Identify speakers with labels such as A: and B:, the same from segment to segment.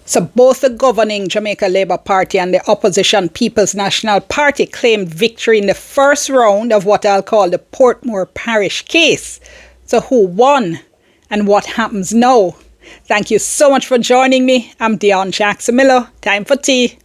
A: So both the governing Jamaica Labour Party and the opposition People's National Party claimed victory in the first round of what I'll call the Portmore parish case. So who won and what happens now? Thank you so much for joining me. I'm Dion Jackson Miller. Time for tea.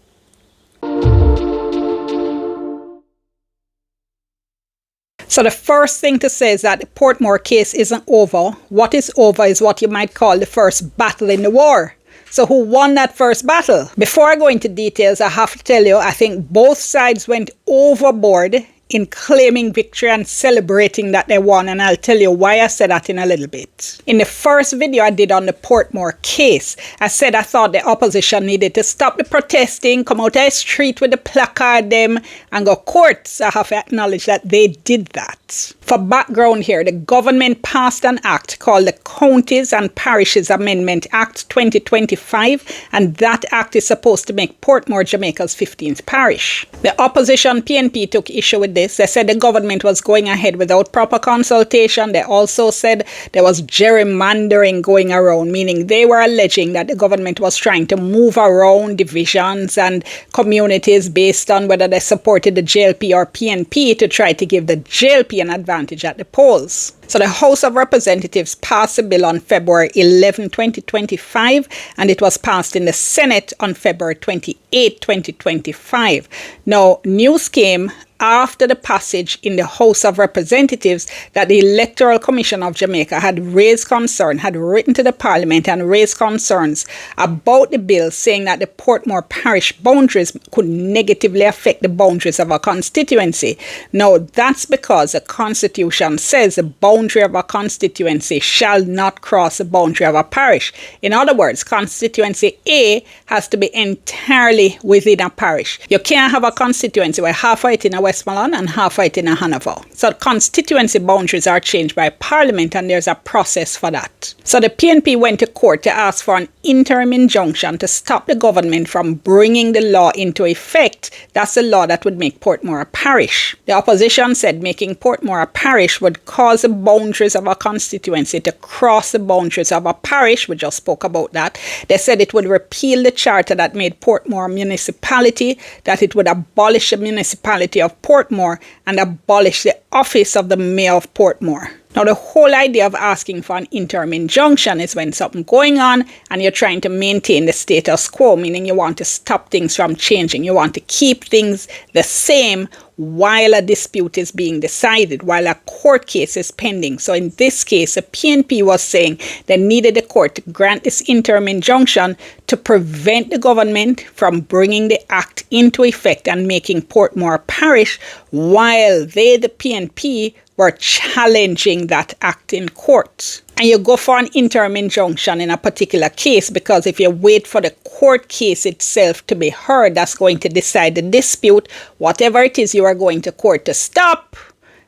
A: So the first thing to say is that the Portmore case isn't over. What is over is what you might call the first battle in the war. So who won that first battle? Before I go into details, I have to tell you, I think both sides went overboard in claiming victory and celebrating that they won, and I'll tell you why I said that in a little bit. In the first video I did on the Portmore case, I said I thought the opposition needed to stop the protesting, come out of the street with the placard them, and go courts. I have to acknowledge that they did that. For background here, the government passed an act called the Counties and Parishes Amendment Act 2025, and that act is supposed to make Portmore Jamaica's 15th parish. The opposition PNP took issue with this. They said the government was going ahead without proper consultation. They also said there was gerrymandering going around, meaning they were alleging that the government was trying to move around divisions and communities based on whether they supported the JLP or PNP to try to give the JLP an advantage at the polls. So the House of Representatives passed the bill on February 11, 2025, and it was passed in the Senate on February 28, 2025. Now, news came after the passage in the House of Representatives that the Electoral Commission of Jamaica had raised concern, had written to the Parliament and raised concerns about the bill, saying that the Portmore parish boundaries could negatively affect the boundaries of a constituency. Now, that's because the Constitution says the boundary of a constituency shall not cross the boundary of a parish. In other words, constituency A has to be entirely within a parish. You can't have a constituency where half of it in a Westmoreland and half of it in a Hanover. So constituency boundaries are changed by Parliament, and there's a process for that. So the PNP went to court to ask for an interim injunction to stop the government from bringing the law into effect. That's the law that would make Portmore a parish. The opposition said making Portmore a parish would cause the boundaries of a constituency to cross the boundaries of a parish. We just spoke about that. They said it would repeal the charter that made Portmore a municipality, that it would abolish the municipality of Portmore and abolish the office of the mayor of Portmore. Now, the whole idea of asking for an interim injunction is when something going on and you're trying to maintain the status quo, meaning you want to stop things from changing. You want to keep things the same while a dispute is being decided, while a court case is pending. So in this case, the PNP was saying they needed the court to grant this interim injunction to prevent the government from bringing the act into effect and making Portmore a parish, while they, the PNP, were challenging that act in court. And you go for an interim injunction in a particular case because if you wait for the court case itself to be heard, that's going to decide the dispute. Whatever it is you are going to court to stop,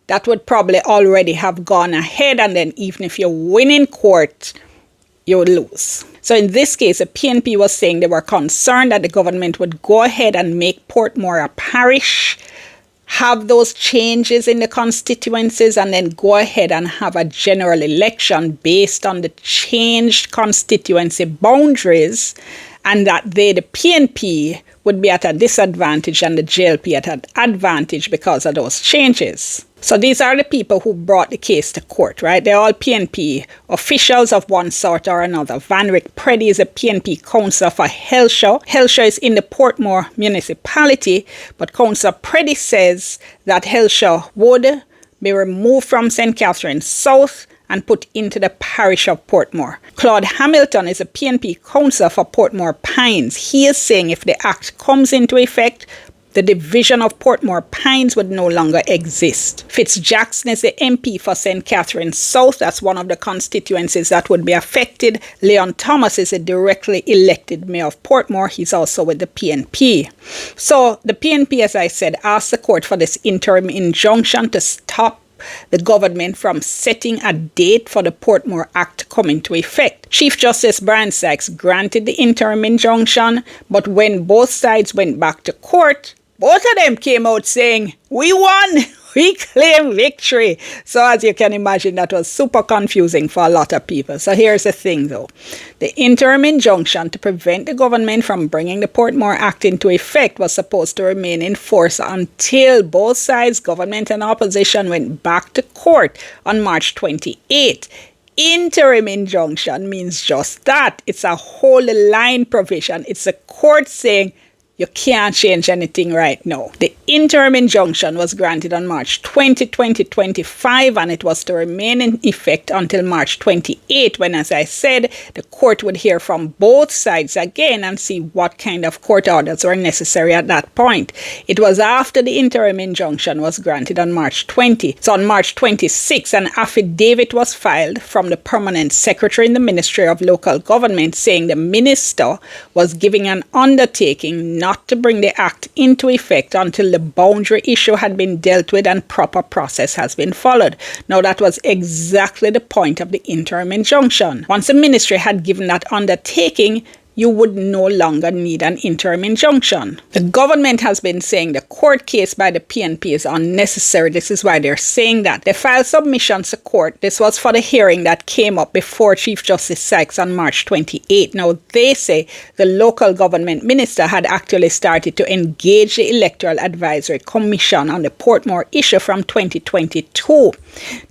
A: that would probably already have gone ahead, and then even if you win in court, you would lose. So in this case, the PNP was saying they were concerned that the government would go ahead and make Portmore a parish, have those changes in the constituencies, and then go ahead and have a general election based on the changed constituency boundaries, and that they, the PNP, would be at a disadvantage and the JLP at an advantage because of those changes. So these are the people who brought the case to court, right? They're all PNP officials of one sort or another. Van Rick Preddy is a PNP councillor for Hellshaw. Hellshaw is in the Portmore municipality, but Councillor Preddy says that Hellshaw would be removed from St. Catherine South and put into the parish of Portmore. Claude Hamilton is a PNP councillor for Portmore Pines. He is saying if the act comes into effect, the division of Portmore Pines would no longer exist. Fitzjackson is the MP for St. Catherine South. That's one of the constituencies that would be affected. Leon Thomas is a directly elected mayor of Portmore. He's also with the PNP. So the PNP, as I said, asked the court for this interim injunction to stop the government from setting a date for the Portmore Act to come into effect. Chief Justice Brian Sykes granted the interim injunction, but when both sides went back to court, both of them came out saying, "We won! we claim victory. So as you can imagine, that was super confusing for a lot of people. So here's the thing though. The interim injunction to prevent the government from bringing the Portmore Act into effect was supposed to remain in force until both sides, government and opposition, went back to court on March 28. Interim injunction means just that. It's a whole line provision. It's a court saying you can't change anything right now. The interim injunction was granted on March 20, 2025, and it was to remain in effect until March 28, when, as I said, the court would hear from both sides again and see what kind of court orders were necessary at that point. It was after the interim injunction was granted on March 20. So on March 26, an affidavit was filed from the permanent secretary in the Ministry of Local Government saying the minister was giving an undertaking not to bring the act into effect until the boundary issue had been dealt with and proper process has been followed. Now, that was exactly the point of the interim injunction. Once the ministry had given that undertaking, you would no longer need an interim injunction. The government has been saying the court case by the PNP is unnecessary. This is why they're saying that. They filed submissions to court. This was for the hearing that came up before Chief Justice Sykes on March 28. Now, they say the local government minister had actually started to engage the Electoral Advisory Commission on the Portmore issue from 2022.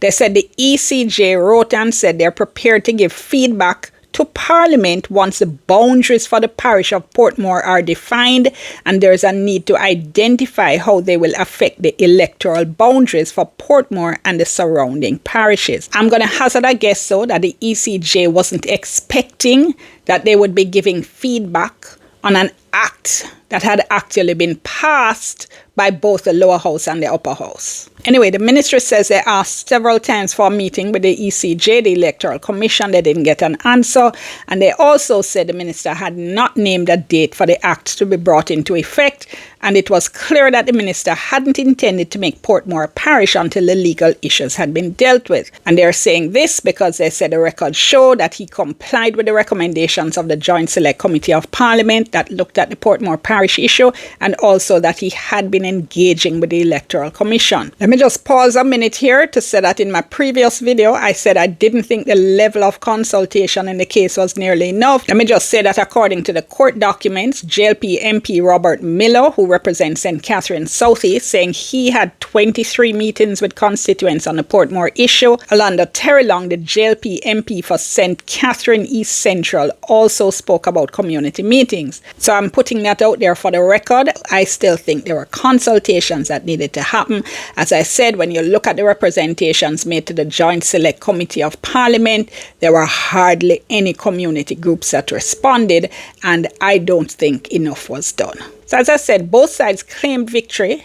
A: They said the ECJ wrote and said they're prepared to give feedback to Parliament once the boundaries for the parish of Portmore are defined and there's a need to identify how they will affect the electoral boundaries for Portmore and the surrounding parishes. I'm going to hazard a guess though that the ECJ wasn't expecting that they would be giving feedback on an act that had actually been passed by both the lower house and the upper house. Anyway, the ministry says they asked several times for a meeting with the ECJ, the Electoral Commission. They didn't get an answer. And they also said the minister had not named a date for the act to be brought into effect. And it was clear that the minister hadn't intended to make Portmore a parish until the legal issues had been dealt with. And they're saying this because they said the records show that he complied with the recommendations of the Joint Select Committee of Parliament that looked at the Portmore parish issue, and also that he had been engaging with the Electoral Commission. Let me just pause a minute here to say that in my previous video, I said I didn't think the level of consultation in the case was nearly enough. Let me just say that according to the court documents, JLP MP Robert Miller, who represents St. Catherine South East, saying he had 23 meetings with constituents on the Portmore issue. Alanda Terrelong, the JLP MP for St. Catherine East Central, also spoke about community meetings. So I'm putting that out there for the record. I still think there were consultations that needed to happen. As I said, when you look at the representations made to the Joint Select Committee of Parliament, there were hardly any community groups that responded, and I don't think enough was done. So as I said, both sides claimed victory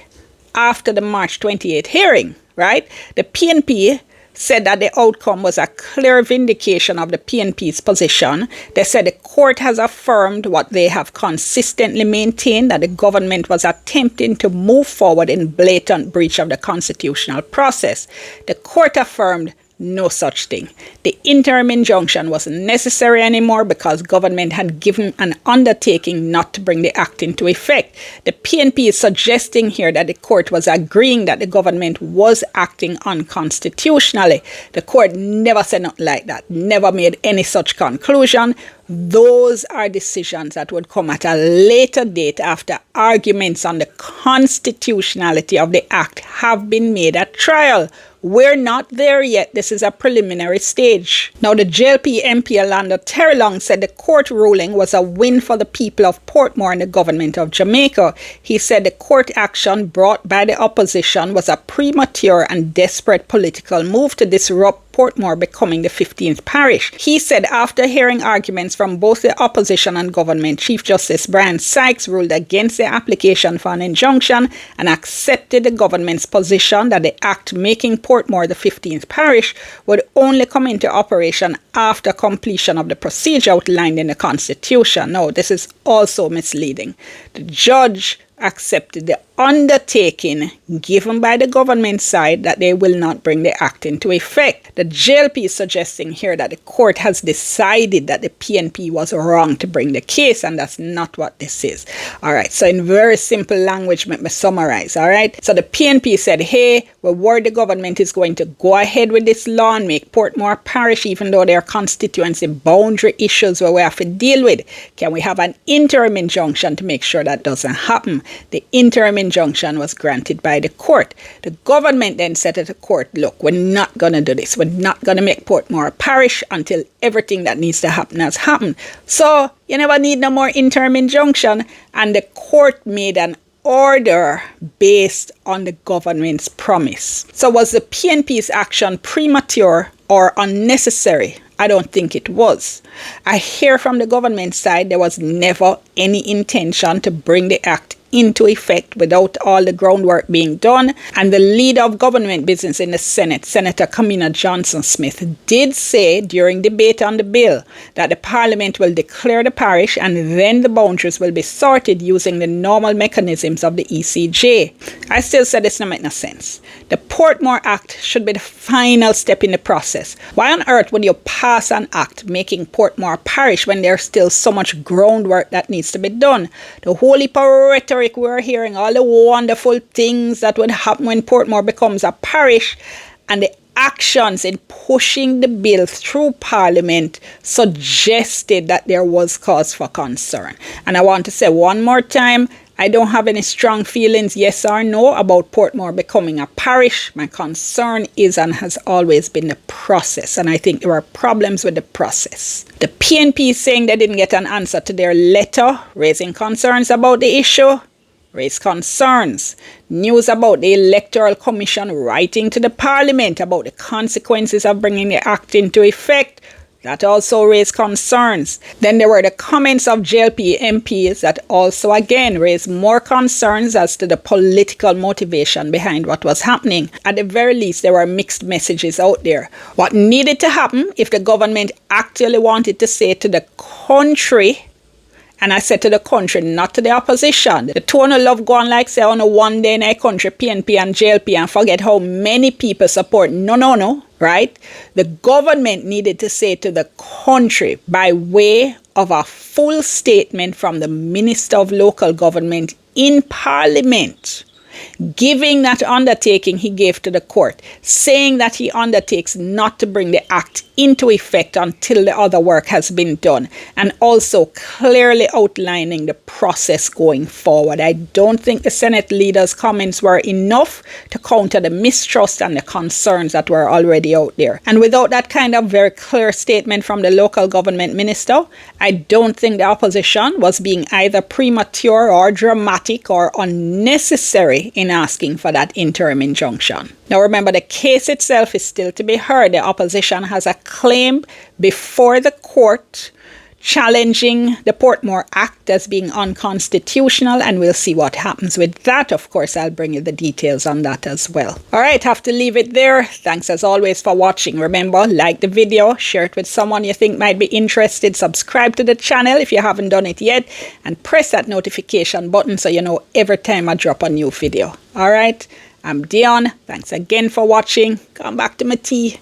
A: after the March 28 hearing, right? The PNP said that the outcome was a clear vindication of the PNP's position. They said the court has affirmed what they have consistently maintained, that the government was attempting to move forward in blatant breach of the constitutional process. The court affirmed no such thing. The interim injunction wasn't necessary anymore because government had given an undertaking not to bring the act into effect. The PNP is suggesting here that the court was agreeing that the government was acting unconstitutionally. The court never said nothing like that, never made any such conclusion. Those are decisions that would come at a later date after arguments on the constitutionality of the act have been made at trial. We're not there yet. This is a preliminary stage. Now, the JLP MP Alanda Terrelong said the court ruling was a win for the people of Portmore and the government of Jamaica. He said the court action brought by the opposition was a premature and desperate political move to disrupt Portmore becoming the 15th parish. He said after hearing arguments from both the opposition and government, Chief Justice Brian Sykes ruled against the application for an injunction and accepted the government's position that the act making Portmore the 15th parish would only come into operation after completion of the procedure outlined in the Constitution. Now, this is also misleading. The judge accepted the undertaking given by the government side that they will not bring the act into effect. The JLP is suggesting here that the court has decided that the PNP was wrong to bring the case, and that's not what this is. All right, so in very simple language, let me summarize. All right, so the PNP said, hey, we're worried the government is going to go ahead with this law and make Portmore Parish, even though there are constituency boundary issues where we have to deal with. Can we have an interim injunction to make sure that doesn't happen? The interim injunction was granted by the court. The government then said to the court, look, we're not going to do this. We're not going to make Portmore a parish until everything that needs to happen has happened. So you never need no more interim injunction. And the court made an order based on the government's promise. So was the PNP's action premature or unnecessary? I don't think it was. I hear from the government side there was never any intention to bring the act into effect without all the groundwork being done. And the leader of government business in the Senate, Senator Kamina Johnson-Smith, did say during debate on the bill that the Parliament will declare the parish and then the boundaries will be sorted using the normal mechanisms of the ECJ. I still say this doesn't make no sense. The Portmore Act should be the final step in the process. Why on earth would you pass an act making Portmore a parish when there's still so much groundwork that needs to be done? The whole heap of rhetoric we're hearing, all the wonderful things that would happen when Portmore becomes a parish, and the actions in pushing the bill through Parliament suggested that there was cause for concern. And I want to say one more time, I don't have any strong feelings, yes or no, about Portmore becoming a parish. My concern is and has always been the process, and I think there are problems with the process. The PNP is saying they didn't get an answer to their letter, raising concerns about the issue. Raise concerns. News about the Electoral Commission writing to the Parliament about the consequences of bringing the act into effect. That also raised concerns. Then there were the comments of JLP MPs that also again raised more concerns as to the political motivation behind what was happening. At the very least, there were mixed messages out there. What needed to happen if the government actually wanted to say to the country, and I said to the country, not to the opposition. The two of love go on like say on a one day in a country, PNP and JLP, and forget how many people support. No, right? The government needed to say to the country by way of a full statement from the Minister of Local Government in Parliament, giving that undertaking he gave to the court, saying that he undertakes not to bring the act into effect until the other work has been done, and also clearly outlining the process going forward. I don't think the Senate leader's comments were enough to counter the mistrust and the concerns that were already out there. And without that kind of very clear statement from the local government minister, I don't think the opposition was being either premature or dramatic or unnecessary in asking for that interim injunction. Now remember, the case itself is still to be heard. The opposition has a claim before the court challenging the Portmore Act as being unconstitutional, and we'll see what happens with that. Of course, I'll bring you the details on that as well. All right, have to leave it there. Thanks as always for watching. Remember, like the video, share it with someone you think might be interested, subscribe to the channel if you haven't done it yet, and press that notification button so you know every time I drop a new video. All right, I'm Dion. Thanks again for watching. Come back to my tea.